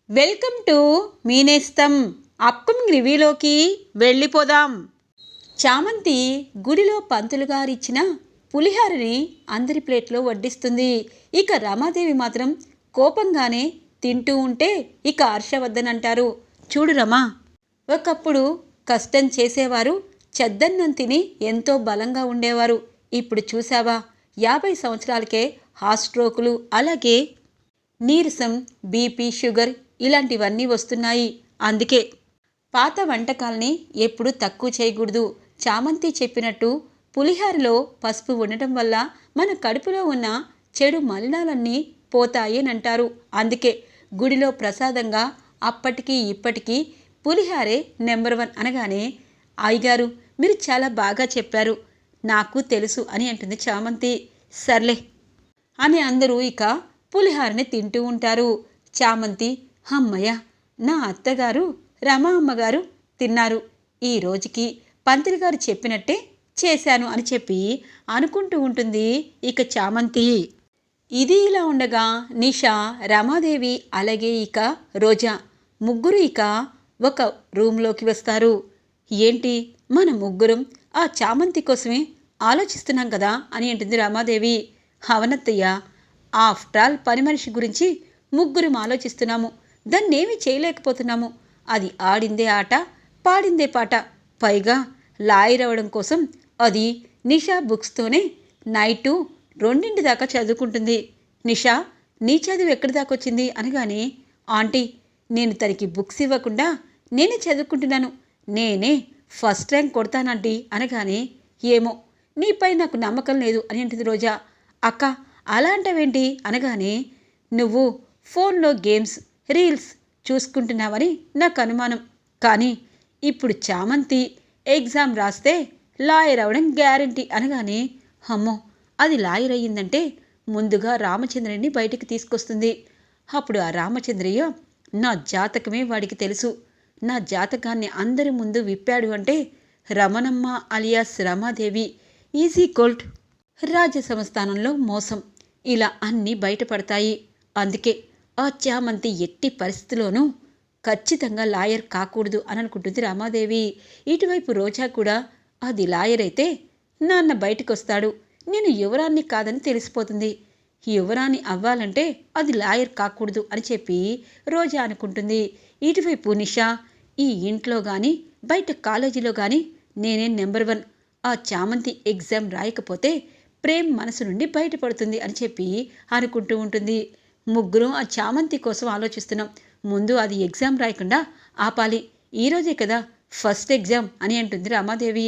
Welcome to Meenestham. Upcoming రివ్యూలోకి వెళ్ళిపోదాం. చామంతి గుడిలో పంతులు గారిచ్చిన పులిహారని అందరి ప్లేట్లో వడ్డిస్తుంది. ఇక రమాదేవి మాత్రం కోపంగానే తింటూ ఉంటే ఇక హర్షవర్ధన్ అంటారు, చూడు రమా, ఒకప్పుడు కష్టం చేసేవారు చెద్దన్నం తిని ఎంతో బలంగా ఉండేవారు. ఇప్పుడు చూసావా, 50 సంవత్సరాలకే హార్ట్ స్ట్రోకులు, అలాగే నీరసం, బీపీ, షుగర్ ఇలాంటివన్నీ వస్తున్నాయి. అందుకే పాత వంటకాల్ని ఎప్పుడు తక్కువ చేయకూడదు. చామంతి చెప్పినట్టు పులిహారలో పసుపు ఉండటం వల్ల మన కడుపులో ఉన్న చెడు మలినాలన్నీ పోతాయి అని అంటారు. అందుకే గుడిలో ప్రసాదంగా అప్పటికి ఇప్పటికీ పులిహారే నెంబర్ 1 అనగానే, అయ్యగారు మీరు చాలా బాగా చెప్పారు, నాకు తెలుసు అని అంటుంది చామంతి. సర్లే అని అందరూ ఇక పులిహారని తింటూ ఉంటారు. చామంతి, అమ్మయ్య, నా అత్తగారు రమా అమ్మగారు తిన్నారు, ఈ రోజుకి పంతులు గారు చెప్పినట్టే చేశాను అని చెప్పి అనుకుంటూ ఉంటుంది ఇక చామంతి. ఇది ఇలా ఉండగా నిషా, రమాదేవి అలాగే ఇక రోజా ముగ్గురు ఇక ఒక రూమ్లోకి వస్తారు. ఏంటి, మన ముగ్గురం ఆ చామంతి కోసమే ఆలోచిస్తున్నాం కదా అని అంటుంది రమాదేవి. అవనత్తయ్య, ఆఫ్టర్ ఆల్ పని మనిషి గురించి ముగ్గురం ఆలోచిస్తున్నాము, దాన్నేమీ చేయలేకపోతున్నాము. అది ఆడిందే ఆట, పాడిందే పాట, పైగా లాయర్ అవ్వడం కోసం అది నిషా బుక్స్తోనే నైటు 2 దాకా చదువుకుంటుంది. నిషా, నీ చదువు ఎక్కడి దాకా వచ్చింది అనగానే, ఆంటీ, నేను తనకి బుక్స్ ఇవ్వకుండా నేనే చదువుకుంటున్నాను, నేనే ఫస్ట్ ర్యాంక్ కొడతానంటీ అనగానే, ఏమో నీపై నాకు నమ్మకం లేదు అని అంటుంది రోజా. అక్క, అలా అంటావేంటి అనగానే, నువ్వు ఫోన్లో గేమ్స్, రీల్స్ చూసుకుంటున్నావని నాకు అనుమానం, కానీ ఇప్పుడు చామంతి ఎగ్జామ్ రాస్తే లాయర్ అవ్వడం గ్యారంటీ అనగానే, అమ్మో, అది లాయర్ అయ్యిందంటే ముందుగా రామచంద్రుడిని బయటికి తీసుకొస్తుంది. అప్పుడు ఆ రామచంద్రయ్య నా జాతకమే వాడికి తెలుసు, నా జాతకాన్ని అందరి ముందు విప్పాడు అంటే Ramanamma alias Ramadevi easy Colt, రాజ్య సంస్థానంలో మోసం, ఇలా అన్నీ బయటపడతాయి. అందుకే ఆ చామంతి ఎట్టి పరిస్థితిలోనూ ఖచ్చితంగా లాయర్ కాకూడదు అని అనుకుంటుంది రమాదేవి. ఇటువైపు రోజా కూడా, అది లాయర్ అయితే నాన్న బయటకు వస్తాడు, నేను యువరాన్ని కాదని తెలిసిపోతుంది, యువరాన్ని అవ్వాలంటే అది లాయర్ కాకూడదు అని చెప్పి రోజా అనుకుంటుంది. ఇటువైపు నిషా, ఈ ఇంట్లో కానీ బయట కాలేజీలో కానీ నేనే నెంబర్ 1, ఆ చామంతి ఎగ్జామ్ రాయకపోతే ప్రేమ్ మనసు నుండి బయటపడుతుంది అని చెప్పి అనుకుంటూ ఉంటుంది. ముగ్గురం ఆ చామంతి కోసం ఆలోచిస్తున్నాం, ముందు అది ఎగ్జామ్ రాయకుండా ఆపాలి, ఈరోజే కదా ఫస్ట్ ఎగ్జామ్ అని అంటుంది రమాదేవి.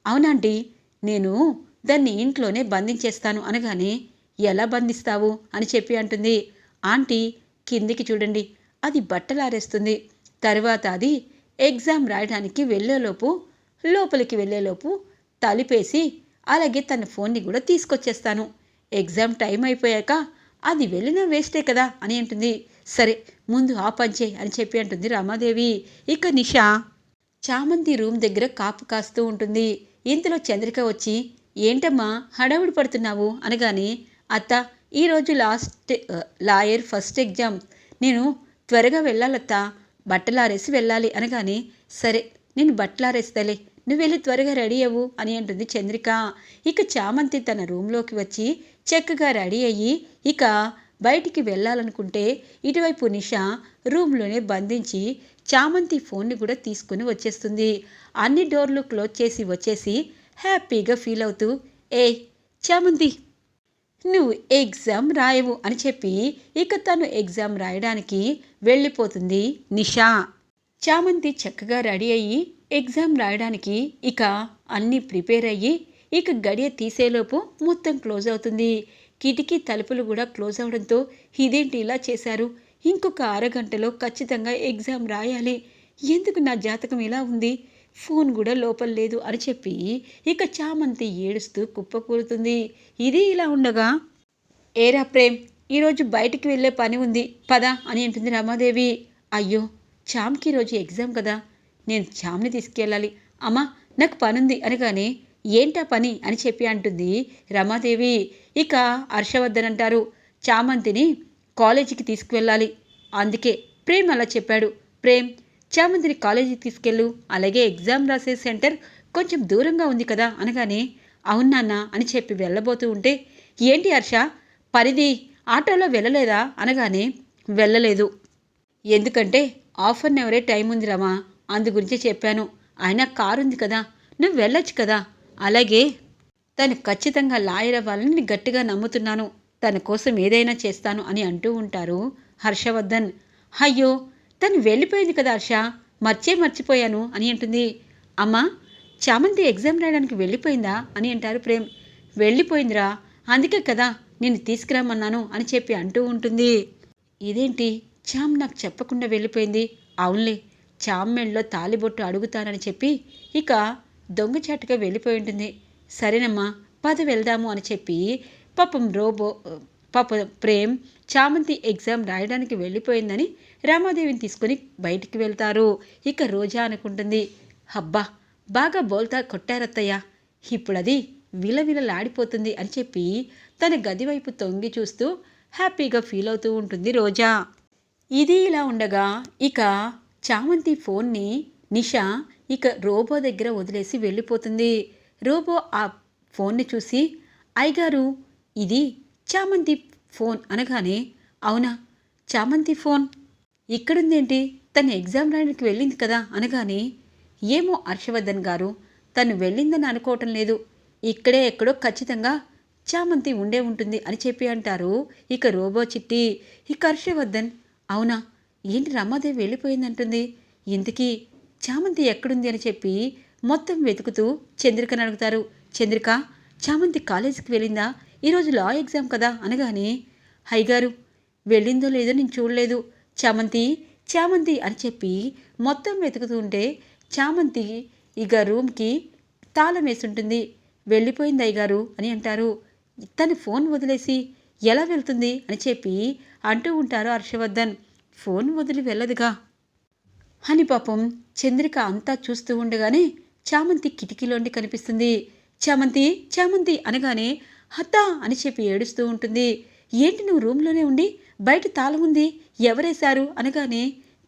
అవునాంటీ, నేను దాన్ని ఇంట్లోనే బంధించేస్తాను అనగానే, ఎలా బంధిస్తావు అని చెప్పి అంటుంది. ఆంటీ, కిందికి చూడండి, అది బట్టలారేస్తుంది, తర్వాత అది ఎగ్జామ్ రాయడానికి వెళ్ళేలోపు, లోపలికి వెళ్ళేలోపు తలిపేసి అలాగే తన ఫోన్ని కూడా తీసుకొచ్చేస్తాను, ఎగ్జామ్ టైం అయిపోయాక అది వెళ్ళినా వేస్టే కదా అని అంటుంది. సరే, ముందు ఆ పంచే అని చెప్పి అంటుంది రమాదేవి. ఇక నిషా చామంతి రూమ్ దగ్గర కాపు కాస్తూ ఉంటుంది. ఇంతలో చంద్రిక వచ్చి, ఏంటమ్మా హడావుడి పడుతున్నావు అనగానే, అత్త, ఈరోజు లాయర్ ఫస్ట్ ఎగ్జామ్, నేను త్వరగా వెళ్ళాలత్తా, బట్టలారేసి వెళ్ళాలి అనగానే, సరే నేను బట్టలారేస్తలే, నువ్వు వెళ్ళి త్వరగా రెడీ అవ్వు అని అంటుంది చంద్రిక. ఇక చామంతి తన రూమ్లోకి వచ్చి చక్కగా రెడీ అయ్యి ఇక బయటికి వెళ్ళాలనుకుంటే, ఇటువైపు నిషా రూమ్లోనే బంధించి చామంతి ఫోన్ని కూడా తీసుకుని వచ్చేస్తుంది. అన్ని డోర్లు క్లోజ్ చేసి వచ్చేసి హ్యాపీగా ఫీల్ అవుతూ, ఏ చామంతి, నువ్వు ఎగ్జామ్ రాయవు అని చెప్పి ఇక తను ఎగ్జామ్ రాయడానికి వెళ్ళిపోతుంది నిషా. చామంతి చక్కగా రెడీ అయ్యి ఎగ్జామ్ రాయడానికి ఇక అన్నీ ప్రిపేర్ అయ్యి ఇక గడియ తీసేలోపు మొత్తం క్లోజ్ అవుతుంది. కిటికీ తలుపులు కూడా క్లోజ్ అవడంతో, ఇదేంటి ఇలా చేశారు, ఇంకొక అరగంటలో ఖచ్చితంగా ఎగ్జామ్ రాయాలి, ఎందుకు నా జాతకం ఇలా ఉంది, ఫోన్ కూడా లోపల లేదు అని చెప్పి ఇక చామంతి ఏడుస్తూ కుప్పకూలుతుంది. ఇది ఇలా ఉండగా, ఏరా ప్రేమ్, ఈరోజు బయటికి వెళ్ళే పని ఉంది పద అని అంటుంది రమాదేవి. అయ్యో, చామ్కి ఈరోజు ఎగ్జామ్ కదా, నేను చామ్ని తీసుకెళ్ళాలి, అమ్మా నాకు పనుంది అనగానే, ఏంటా పని అని చెప్పి అంటుంది రమాదేవి. ఇక హర్షవర్ధన్ అంటారు, చామంతిని కాలేజీకి తీసుకువెళ్ళాలి, అందుకే ప్రేమ్ అలా చెప్పాడు. ప్రేమ్, చామంతిని కాలేజీకి తీసుకెళ్ళు, అలాగే ఎగ్జామ్ రాసే సెంటర్ కొంచెం దూరంగా ఉంది కదా అనగానే, అవును నాన్న అని చెప్పి వెళ్ళబోతూ ఉంటే, ఏంటి హర్ష పరిధి ఆటోలో వెళ్ళలేదా అనగానే, వెళ్ళలేదు. ఎందుకంటే హాఫ్ అన్ అవరే టైం ఉంది రమా, అందు గురించి చెప్పాను. అయినా కారు ఉంది కదా, నువ్వు వెళ్ళొచ్చు కదా. అలాగే తను ఖచ్చితంగా లాయర్ అవ్వాలని నేను గట్టిగా నమ్ముతున్నాను. తన కోసం ఏదైనా చేస్తాను అని అంటూ ఉంటారు హర్షవర్ధన్. అయ్యో, తను వెళ్ళిపోయింది కదా హర్ష, మర్చిపోయాను అని అంటుంది. అమ్మా, చామంతి ఎగ్జామ్ రాయడానికి వెళ్ళిపోయిందా అని అంటారు ప్రేమ్. వెళ్ళిపోయిందిరా, అందుకే కదా నేను తీసుకురామన్నాను అని చెప్పి అంటూ ఉంటుంది. ఇదేంటి, చామ్ నాకు చెప్పకుండా వెళ్ళిపోయింది. అవునులే, చామ్ మెళ్ళలో తాలిబొట్టు అడుగుతానని చెప్పి ఇక దొంగచాటుగా వెళ్ళిపోయి ఉంటుంది. సరేనమ్మా, పద వెళ్దాము అని చెప్పి పాప ప్రేమ్ చామంతి ఎగ్జామ్ రాయడానికి వెళ్ళిపోయిందని రామాదేవిని తీసుకొని బయటికి వెళ్తారు. ఇక రోజా అనుకుంటుంది, అబ్బా బాగా బోల్తా కొట్టారత్తయ్య, ఇప్పుడు అది విలవిలలాడిపోతుంది అని చెప్పి తన గది వైపు తొంగి చూస్తూ హ్యాపీగా ఫీల్ అవుతూ ఉంటుంది రోజా. ఇది ఇలా ఉండగా ఇక చామంతి ఫోన్ని నిషా ఇక రోబో దగ్గర వదిలేసి వెళ్ళిపోతుంది. రోబో ఆ ఫోన్ని చూసి, అయ్యగారు ఇది చామంతి ఫోన్ అనగానే, అవునా, చామంతి ఫోన్ ఇక్కడుందేంటి, తను ఎగ్జామ్ రాయడానికి వెళ్ళింది కదా అనగానే, ఏమో హర్షవర్ధన్ గారు, తను వెళ్ళిందని అనుకోవటం లేదు, ఇక్కడే ఎక్కడో ఖచ్చితంగా చామంతి ఉండే ఉంటుంది అని చెప్పి అంటారు ఇక రోబో చిట్టి. ఇక హర్షవర్ధన్, అవునా, ఏంటి రమాదేవి వెళ్ళిపోయిందంటుంది, ఇంతకీ చామంతి ఎక్కడుంది అని చెప్పి మొత్తం వెతుకుతూ చంద్రికను అడుగుతారు. చంద్రిక, చామంతి కాలేజీకి వెళ్ళిందా, ఈరోజు లా ఎగ్జామ్ కదా అనగానే, హైగారు వెళ్ళిందో లేదో నేను చూడలేదు, చామంతి అని చెప్పి మొత్తం వెతుకుతూ ఉంటే చామంతి ఇక రూమ్కి తాళం వేసుంటుంది. వెళ్ళిపోయింది అయ్యగారు అని అంటారు. తన ఫోన్ వదిలేసి ఎలా వెళ్తుంది అని చెప్పి అంటూ ఉంటారు హర్షవర్ధన్. ఫోన్ వదిలి వెళ్ళదుగా అని పాపం చంద్రిక అంతా చూస్తూ ఉండగానే చామంతి కిటికీలోండి కనిపిస్తుంది. చామంతి అనగానే, అత్తా అని చెప్పి ఏడుస్తూ ఉంటుంది. ఏంటి నువ్వు రూమ్లోనే ఉండి బయట తాళం ఉంది, ఎవరేశారు అనగానే,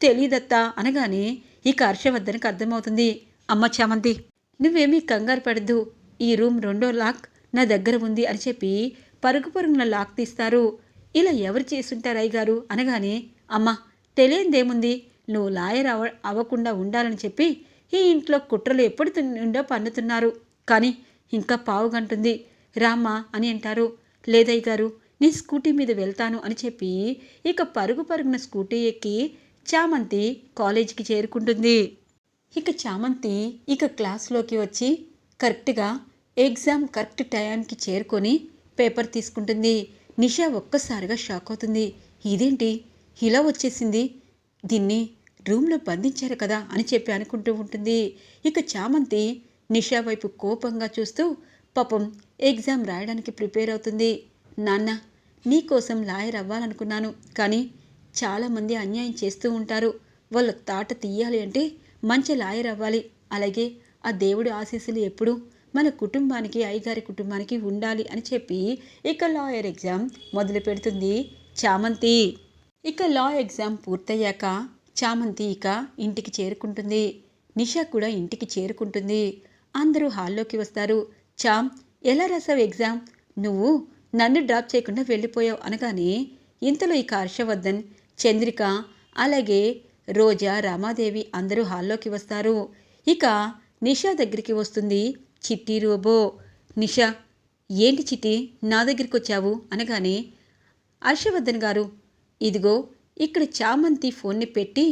తెలీదత్తా అనగానే ఇక హర్షవర్ధన్కి అర్థమవుతుంది. అమ్మ చామంతి, నువ్వేమీ కంగారు పడద్దు, ఈ రూమ్ 2వ లాక్ నా దగ్గర ఉంది అని చెప్పి పరుగున లాక్ తీస్తారు. ఇలా ఎవరు చేసుంటారు అయ్యగారు అనగానే, అమ్మ తెలియందేముంది, నువ్వు లాయర్ అవ్వకుండా ఉండాలని చెప్పి ఈ ఇంట్లో కుట్రలు ఎప్పుడు నుండో పన్నుతున్నారు, కానీ ఇంకా పావుగంటుంది రామ్మా అని అంటారు. లేదయ్య గారు, నీ స్కూటీ మీద వెళ్తాను అని చెప్పి ఇక పరుగున స్కూటీ ఎక్కి చామంతి కాలేజీకి చేరుకుంటుంది. ఇక చామంతి ఇక క్లాస్లోకి వచ్చి కరెక్ట్గా ఎగ్జామ్ కరెక్ట్ టైంకి చేరుకొని పేపర్ తీసుకుంటుంది. నిషా ఒక్కసారిగా షాక్ అవుతుంది. ఇదేంటి ఇలా వచ్చేసింది, దీన్ని రూమ్లో బంధించారు కదా అని చెప్పి అనుకుంటూ ఉంటుంది. ఇక చామంతి నిషా వైపు కోపంగా చూస్తూ పాపం ఎగ్జామ్ రాయడానికి ప్రిపేర్ అవుతుంది. నాన్న, నీకోసం లాయర్ అవ్వాలనుకున్నాను, కానీ చాలామంది అన్యాయం చేస్తూ ఉంటారు, వాళ్ళ తాట తీయాలి అంటే మంచి లాయర్ అవ్వాలి, అలాగే ఆ దేవుడి ఆశీస్సులు ఎప్పుడూ మన కుటుంబానికి, అయ్యగారి కుటుంబానికి ఉండాలి అని చెప్పి ఇక లాయర్ ఎగ్జామ్ మొదలు పెడుతుంది చామంతి. ఇక లా ఎగ్జామ్ పూర్తయ్యాక చామంతి ఇక ఇంటికి చేరుకుంటుంది. నిషా కూడా ఇంటికి చేరుకుంటుంది. అందరూ హాల్లోకి వస్తారు. చామ్, ఎలా రాసావు ఎగ్జామ్, నువ్వు నన్ను డ్రాప్ చేయకుండా వెళ్ళిపోయావు అనగానే ఇంతలో ఇక హర్షవర్ధన్, చంద్రిక, అలాగే రోజా, రామాదేవి అందరూ హాల్లోకి వస్తారు. ఇక నిషా దగ్గరికి వస్తుంది చిట్టి రోబో. నిషా, ఏంటి చిట్టి నా దగ్గరికి వచ్చావు అనగానే, హర్షవర్ధన్ గారు, ఇదిగో ఇక్కడ చామంతి ఫోన్ని పెట్టి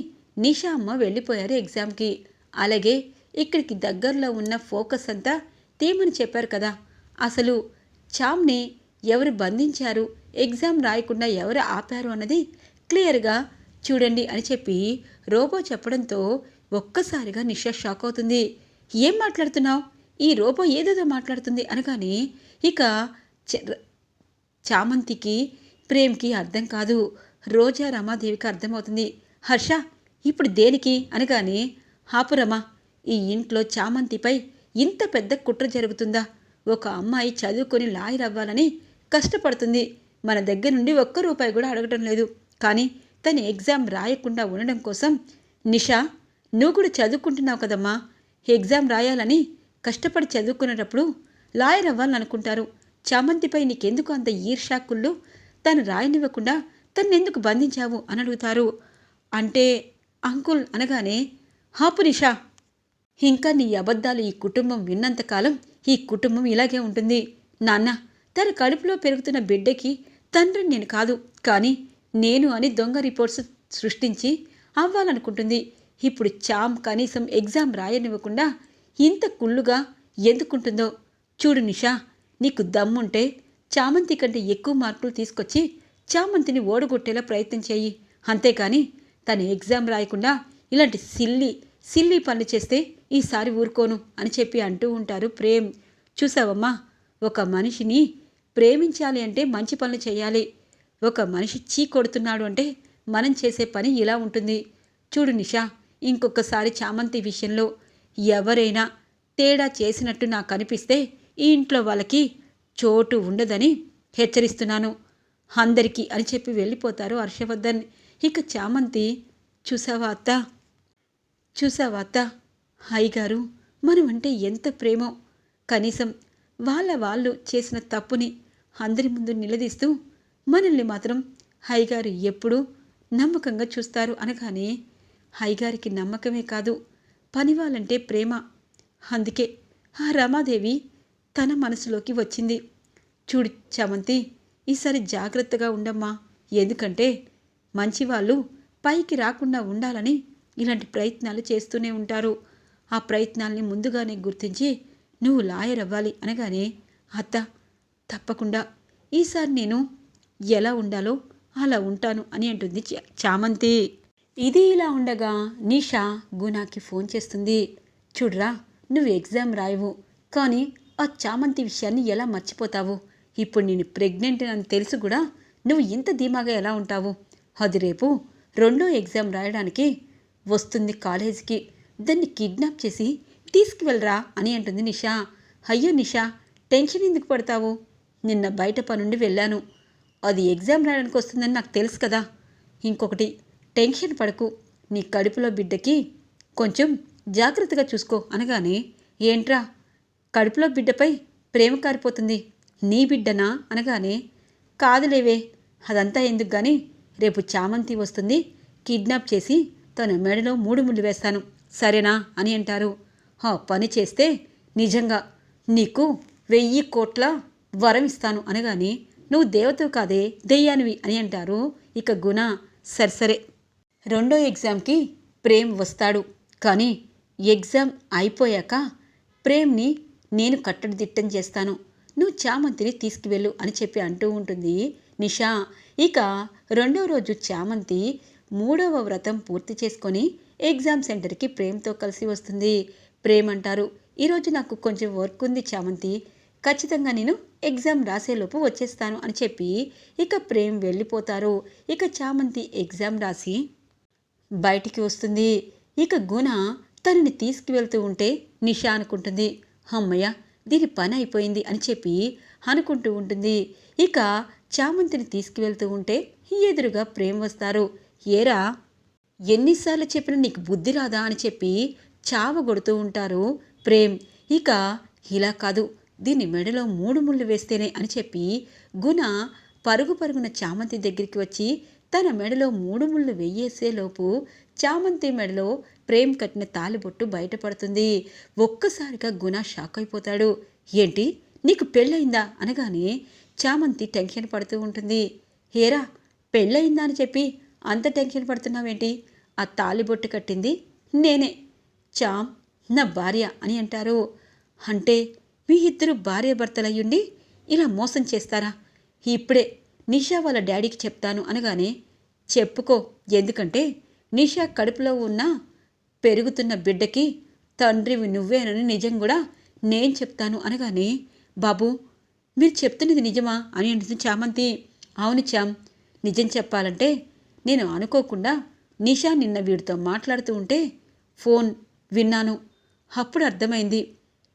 నిషా అమ్మ వెళ్ళిపోయారు ఎగ్జామ్కి, అలాగే ఇక్కడికి దగ్గరలో ఉన్న ఫోకస్ అంతా తీయమని చెప్పారు కదా, అసలు చామ్ని ఎవరు బంధించారు, ఎగ్జామ్ రాయకుండా ఎవరు ఆపారు అన్నది క్లియర్గా చూడండి అని చెప్పి రోబో చెప్పడంతో ఒక్కసారిగా నిషా షాక్ అవుతుంది. ఏం మాట్లాడుతున్నావు, ఈ రోబో ఏదేదో మాట్లాడుతుంది అనగానే ఇక చామంతికి, ప్రేమ్కి అర్థం కాదు. రోజా, రమాదేవికి అర్థమవుతుంది. హర్ష, ఇప్పుడు దేనికి అనగానే, హాపురమా, ఈ ఇంట్లో చామంతిపై ఇంత పెద్ద కుట్ర జరుగుతుందా, ఒక అమ్మాయి చదువుకొని లాయర్ అవ్వాలని కష్టపడుతుంది, మన దగ్గర నుండి ఒక్క రూపాయి కూడా అడగటం లేదు, కానీ తన ఎగ్జామ్ రాయకుండా ఉండడం కోసం, నిషా నువ్వు కూడా చదువుకుంటున్నావు కదమ్మా, ఎగ్జామ్ రాయాలని కష్టపడి చదువుకునేటప్పుడు లాయర్ అవ్వాలని అనుకుంటారు. చామంతిపై నీకెందుకు అంత ఈర్ష్యాకుళ్ళు? తను రాయనివ్వకుండా తన్నెందుకు బంధించావు అని అడుగుతారు. అంటే అంకుల్ అనగానే, హాపు నిషా, ఇంకా నీ అబద్ధాలు ఈ కుటుంబం విన్నంతకాలం ఈ కుటుంబం ఇలాగే ఉంటుంది. నాన్న, తన కడుపులో పెరుగుతున్న బిడ్డకి తండ్రిని నేను కాదు, కానీ నేను అని దొంగ రిపోర్ట్స్ సృష్టించి అవ్వాలనుకుంటుంది. ఇప్పుడు చామ్ కనీసం ఎగ్జామ్ రాయనివ్వకుండా ఇంత కుళ్ళుగా ఎందుకుంటుందో చూడు నిషా. నీకు దమ్ముంటే చామంతి కంటే ఎక్కువ మార్కులు తీసుకొచ్చి చామంతిని ఓడగొట్టేలా ప్రయత్నం చేయి. అంతేకాని తను ఎగ్జామ్ రాయకుండా ఇలాంటి సిల్లీ పనులు చేస్తే ఈసారి ఊరుకోను అని చెప్పి అంటూ ఉంటారు ప్రేమ్. చూసావమ్మా, ఒక మనిషిని ప్రేమించాలి అంటే మంచి పనులు చేయాలి. ఒక మనిషి చీ కొడుతున్నాడు అంటే మనం చేసే పని ఇలా ఉంటుంది. చూడు నిషా, ఇంకొకసారి చామంతి విషయంలో ఎవరైనా తేడా చేసినట్టు నాకు అనిపిస్తే ఈ ఇంట్లో వాళ్ళకి చోటు ఉండదని హెచ్చరిస్తున్నాను అందరికీ అని చెప్పి వెళ్ళిపోతారు హర్షవర్ధన్. ఇక చామంతి, చూసావా అత్త, అయ్యగారు మనమంటే ఎంత ప్రేమో, కనీసం వాళ్ళు చేసిన తప్పుని అందరి ముందు నిలదీస్తూ మనల్ని మాత్రం అయ్యగారు ఎప్పుడూ నమ్మకంగా చూస్తారు అనగానే, అయ్యగారికి నమ్మకమే కాదు పనివాళ్ళంటే ప్రేమ. అందుకే ఆ రమాదేవి తన మనసులోకి వచ్చింది. చూడు చామంతి, ఈసారి జాగ్రత్తగా ఉండమ్మా. ఎందుకంటే మంచివాళ్ళు పైకి రాకుండా ఉండాలని ఇలాంటి ప్రయత్నాలు చేస్తూనే ఉంటారు. ఆ ప్రయత్నాల్ని ముందుగానే గుర్తించి నువ్వు లాయర్ అవ్వాలి అనగానే, అత్త తప్పకుండా ఈసారి నేను ఎలా ఉండాలో అలా ఉంటాను అని అంటుంది చామంతి. ఇది ఇలా ఉండగా నిషా గుణాకి ఫోన్ చేస్తుంది. చూడరా, నువ్వు ఎగ్జామ్ రాయవు, కానీ ఆ చామంతి విషయాన్ని ఎలా మర్చిపోతావు? ఇప్పుడు నేను ప్రెగ్నెంట్ అని తెలుసు కూడా నువ్వు ఇంత ధీమాగా ఎలా ఉంటావు? అది రేపు 2వ ఎగ్జామ్ రాయడానికి వస్తుంది కాలేజీకి, దాన్ని కిడ్నాప్ చేసి తీసుకువెళ్ళరా అని అంటుంది నిషా. అయ్యో నిషా, టెన్షన్ ఎందుకు పడతావు? నిన్న బయట పనుండి వెళ్ళాను, అది ఎగ్జామ్ రాయడానికి వస్తుందని నాకు తెలుసు కదా. ఇంకొకటి, టెన్షన్ పడకు, నీ కడుపులో బిడ్డకి కొంచెం జాగ్రత్తగా చూసుకో అనగానే, ఏంట్రా కడుపులో బిడ్డపై ప్రేమ కారిపోతుంది, నీ బిడ్డనా అనగానే, కాదులేవే అదంతా ఎందుకు కానీ రేపు చామంతి వస్తుంది, కిడ్నాప్ చేసి తన మెడలో 3 ముళ్ళు వేస్తాను, సరేనా అని అంటారు. ఆ పని చేస్తే నిజంగా నీకు 1000 కోట్ల వరం ఇస్తాను అనగానే, నువ్వు దేవతవు కాదే దెయ్యానివి అని అంటారు. ఇక గుణ, సరే 2వ ఎగ్జామ్కి ప్రేమ్ వస్తాడు, కానీ ఎగ్జామ్ అయిపోయాక ప్రేమ్ని నేను కట్టడిదిట్టం చేస్తాను, నువ్వు చామంతిని తీసుకువెళ్ళు అని చెప్పి అంటూ ఉంటుంది నిషా. ఇక 2వ రోజు చామంతి 3వ వ్రతం పూర్తి చేసుకొని ఎగ్జామ్ సెంటర్కి ప్రేమ్తో కలిసి వస్తుంది. ప్రేమ్ అంటారు, ఈరోజు నాకు కొంచెం వర్క్ ఉంది చామంతి, ఖచ్చితంగా నేను ఎగ్జామ్ రాసేలోపు వచ్చేస్తాను అని చెప్పి ఇక ప్రేమ్ వెళ్ళిపోతారు. ఇక చామంతి ఎగ్జామ్ రాసి బయటికి వస్తుంది. ఇక గుణ తనని తీసుకువెళ్తూ ఉంటే నిషా అనుకుంటుంది, అమ్మయ్య దీని పని అయిపోయింది అని చెప్పి అనుకుంటూ ఉంటుంది. ఇక చామంతిని తీసుకువెళ్తూ ఉంటే ఎదురుగా ప్రేమ్ వస్తారు. ఏరా, ఎన్నిసార్లు చెప్పినా నీకు బుద్ధి రాదా అని చెప్పి చావగొడుతూ ఉంటారు ప్రేమ్. ఇక ఇలా కాదు, దీన్ని మెడలో 3 ముళ్ళు వేస్తేనే అని చెప్పి గుణ పరుగున చామంతి దగ్గరికి వచ్చి తన మెడలో 3 ముళ్ళు వెయ్యేసేలోపు చామంతి మెడలో ప్రేమ్ కట్టిన తాలిబొట్టు బయటపడుతుంది. ఒక్కసారిగా గుణ షాక్ అయిపోతాడు. ఏంటి, నీకు పెళ్ళయిందా అనగానే చామంతి టెన్షన్ పడుతూ ఉంటుంది. హేరా, పెళ్ళయిందా అని చెప్పి అంత టెన్షన్ పడుతున్నావేంటి? ఆ తాలిబొట్టు కట్టింది నేనే, చామ్ నా భార్య అని అంటారు. అంటే మీ ఇద్దరు భార్యాభర్తలయ్యుండి ఇలా మోసం చేస్తారా? ఇప్పుడే నిషా వాళ్ళ డాడీకి చెప్తాను అనగానే, చెప్పుకో, ఎందుకంటే నిషా కడుపులో ఉన్న పెరుగుతున్న బిడ్డకి తండ్రివి నువ్వేనని నిజం కూడా నేను చెప్తాను అనగానే, బాబు మీరు చెప్తున్నది నిజమా అని అంటుంది చామంతి. అవును చామ్, నిజం చెప్పాలంటే నేను అనుకోకుండా నిషా నిన్న వీడితో మాట్లాడుతూ ఉంటే ఫోన్ విన్నాను, అప్పుడు అర్థమైంది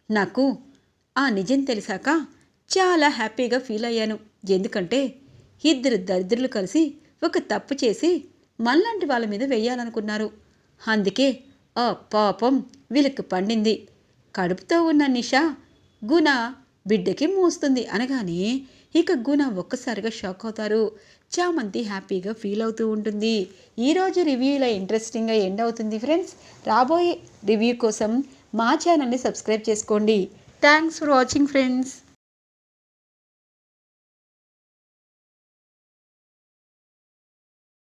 నాకు. ఆ నిజం తెలిసాక చాలా హ్యాపీగా ఫీల్ అయ్యాను, ఎందుకంటే ఇద్దరు దరిద్రులు కలిసి ఒక తప్పు చేసి మనలాంటి వాళ్ళ మీద వెయ్యాలనుకున్నారు. అందుకే ఆ పాపం వీళ్ళకి పండింది. కడుపుతో ఉన్న నిషా గుణ బిడ్డకి మూస్తుంది అనగానే ఇక గుణ ఒక్కసారిగా షాక్ అవుతారు. చామంతి హ్యాపీగా ఫీల్ అవుతూ ఉంటుంది. ఈరోజు రివ్యూ ఇలా ఇంట్రెస్టింగ్గా ఎండ్ అవుతుంది ఫ్రెండ్స్. రాబోయే రివ్యూ కోసం మా ఛానల్ని సబ్స్క్రైబ్ చేసుకోండి. Thanks for watching friends.